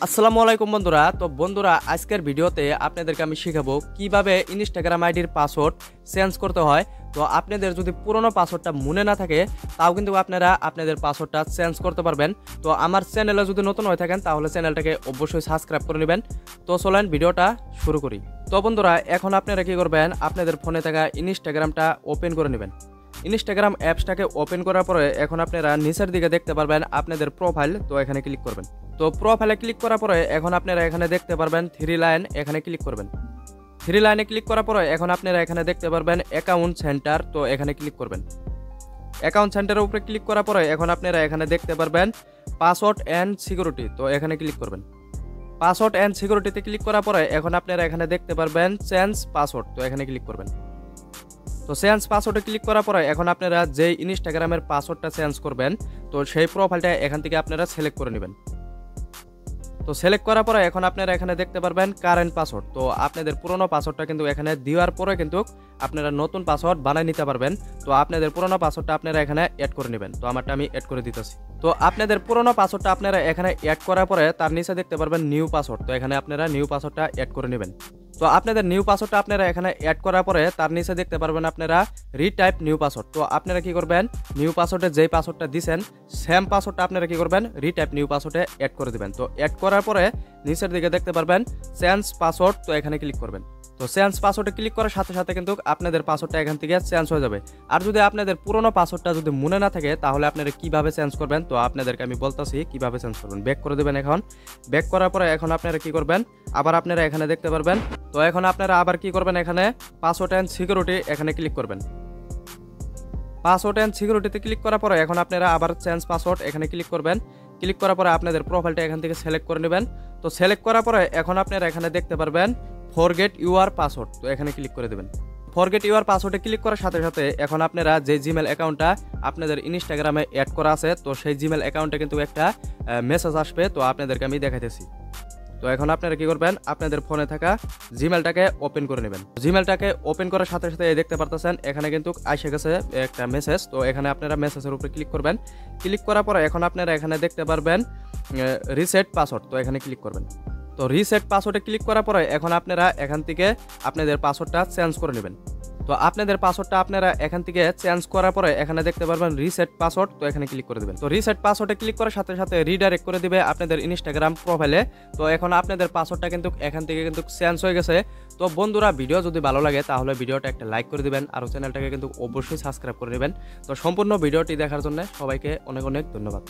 আসসালামু আলাইকুম বন্ধুরা। তো বন্ধুরা, আজকের ভিডিওতে আপনাদেরকে আমি শেখাবো কিভাবে ইনস্টাগ্রাম আইডির পাসওয়ার্ড চেঞ্জ করতে হয়। তো আপনাদের যদি পুরনো পাসওয়ার্ডটা মনে না থাকে, তাও কিন্তু আপনারা আপনাদের পাসওয়ার্ডটা চেঞ্জ করতে পারবেন। তো আমার চ্যানেলে যদি নতুন হয়ে থাকেন তাহলে চ্যানেলটাকে অবশ্যই সাবস্ক্রাইব করে নেবেন। তো চলেন ভিডিওটা শুরু করি। তো বন্ধুরা, এখন আপনারা কি করবেন, আপনাদের ফোনে থাকা ইনস্টাগ্রামটা ওপেন করে নেবেন। ইনস্টাগ্রাম অ্যাপসটাকে ওপেন করার পরে এখন আপনারা নিচের দিকে দেখতে পারবেন আপনাদের প্রোফাইল। তো এখানে ক্লিক করবেন। তো প্রোফাইলে ক্লিক করার পরে এখন আপনারা এখানে দেখতে পারবেন থ্রি লাইন, এখানে ক্লিক করবেন। থ্রি লাইনে ক্লিক করার পরে এখন আপনারা এখানে দেখতে পারবেন অ্যাকাউন্ট সেন্টার। তো এখানে ক্লিক করবেন। অ্যাকাউন্ট সেন্টারের উপরে ক্লিক করার পরে এখন আপনারা এখানে দেখতে পারবেন পাসওয়ার্ড অ্যান্ড সিকিউরিটি। তো এখানে ক্লিক করবেন। পাসওয়ার্ড অ্যান্ড সিকিউরিটিতে ক্লিক করার পরে এখন আপনারা এখানে দেখতে পারবেন চেঞ্জ পাসওয়ার্ড। তো এখানে ক্লিক করবেন। তো চেঞ্জ পাসওয়ার্ডে ক্লিক করার পরে এখন আপনারা যেই ইনস্টাগ্রামের পাসওয়ার্ডটা চেঞ্জ করবেন, তো সেই প্রোফাইলটা এখান থেকে আপনারা সিলেক্ট করে নেবেন। তো সিলেক্ট করার পরে এখন আপনারা এখানে দেখতে পারবেন কারেন্ট পাসওয়ার্ড। তো আপনাদের পুরনো পাসওয়ার্ডটা কিন্তু এখানে দেওয়ার পরে কিন্তু আপনারা নতুন পাসওয়ার্ড বানিয়ে নিতে পারবেন। তো আপনাদের পুরনো পাসওয়ার্ডটা আপনারা এখানে অ্যাড করে নেবেন। তো আমারটা আমি অ্যাড করে দিতেছি। তো আপনাদের পুরনো পাসওয়ার্ডটা আপনারা এখানে অ্যাড করার পরে তার নিচে দেখতে পারবেন নিউ পাসওয়ার্ড। তো এখানে আপনারা নিউ পাসওয়ার্ডটা অ্যাড করে নেবেন। তো আপনাদের নিউ পাসওয়ার্ডটা আপনারা এখানে অ্যাড করার পরে তার নিচে দেখতে পারবেন আপনারা রিটাইপ নিউ পাসওয়ার্ড। তো আপনারা কি করবেন, নিউ পাসওয়ার্ডে যেই পাসওয়ার্ডটা দিবেন সেম পাসওয়ার্ডটা আপনারা কি করবেন, রিটাইপ নিউ পাসওয়ার্ডে অ্যাড করে দিবেন। তো অ্যাড করার পরে নিচের দিকে দেখতে পারবেন চেঞ্জ পাসওয়ার্ড। তো এখানে ক্লিক করবেন। তো চেঞ্জ পাসওয়ার্ডে ক্লিক করার সাথে সাথে কিন্তু আপনাদের পাসওয়ার্ডটা এখান থেকে চেঞ্জ হয়ে যাবে। আর যদি আপনাদের পুরনো পাসওয়ার্ডটা যদি মনে না থাকে তাহলে আপনারা কিভাবে চেঞ্জ করবেন, তো আপনাদেরকে আমি বলতেছি কিভাবে চেঞ্জ করবেন। ব্যাক করে দেবেন। এখন ব্যাক করার পরে এখন আপনারা কি করবেন, আবার আপনারা এখানে দেখতে পারবেন। তো এখন আপনারা আবার কি করবেন, এখানে পাসওয়ার্ড অ্যান্ড সিকিউরিটি এখানে ক্লিক করবেন। পাসওয়ার্ড অ্যান্ড সিকিউরিটিতে ক্লিক করার পরে এখন আপনারা আবার চেঞ্জ পাসওয়ার্ড এখানে ক্লিক করবেন। ক্লিক করার পরে আপনাদের প্রোফাইলটা এখান থেকে সিলেক্ট করে নেবেন। তো সিলেক্ট করার পরে এখন আপনারা এখানে দেখতে পারবেন ফরগেট ইউর পাসওয়ার্ড। তো এখানে ক্লিক করে দেবেন। ফরগেট ইউর পাসওয়ার্ডে ক্লিক করার সাথে সাথে এখন আপনারা যে জিমেল অ্যাকাউন্টটা আপনাদের ইনস্টাগ্রামে অ্যাড করা আছে, তো সেই জিমেল অ্যাকাউন্টে কিন্তু একটা মেসেজ আসবে। তো আপনাদেরকে আমি দেখাইতেছি। তো এখন আপনারা কি করবেন, আপনাদের ফোনে থাকা জিমেলটাকে ওপেন করে নেবেন। জিমেলটাকে ওপেন করার সাথে সাথে দেখতে পারতেছেন এখানে কিন্তু এসে গেছে একটা মেসেজ। তো এখানে আপনারা মেসেজের উপরে ক্লিক করবেন। ক্লিক করার পরে এখন আপনারা এখানে দেখতে পারবেন রিসেট পাসওয়ার্ড। তো এখানে ক্লিক করবেন। তো রিসেট পাসওয়ার্ডে ক্লিক করার পরে এখন আপনারা এখান থেকে আপনাদের পাসওয়ার্ডটা চেঞ্জ করে নেবেন। তো আপনাদের পাসওয়ার্ডটা আপনারা এখান থেকে চেঞ্জ করার পরে এখানে দেখতে পারবেন রিসেট পাসওয়ার্ড। তো এখানে ক্লিক করে দেবেন। তো রিসেট পাসওয়ার্ডে ক্লিক করার সাথে সাথে রিডাইরেক্ট করে দিবে আপনাদের ইনস্টাগ্রাম প্রোফাইলে। তো এখন আপনাদের পাসওয়ার্ডটা কিন্তু এখান থেকে কিন্তু চেঞ্জ হয়ে গেছে। তো বন্ধুরা, ভিডিও যদি ভালো লাগে তাহলে ভিডিওটা একটা লাইক করে দিবেন আর চ্যানেলটাকে কিন্তু অবশ্যই সাবস্ক্রাইব করে নেবেন। তো সম্পূর্ণ ভিডিওটি দেখার জন্য সবাইকে অনেক অনেক ধন্যবাদ।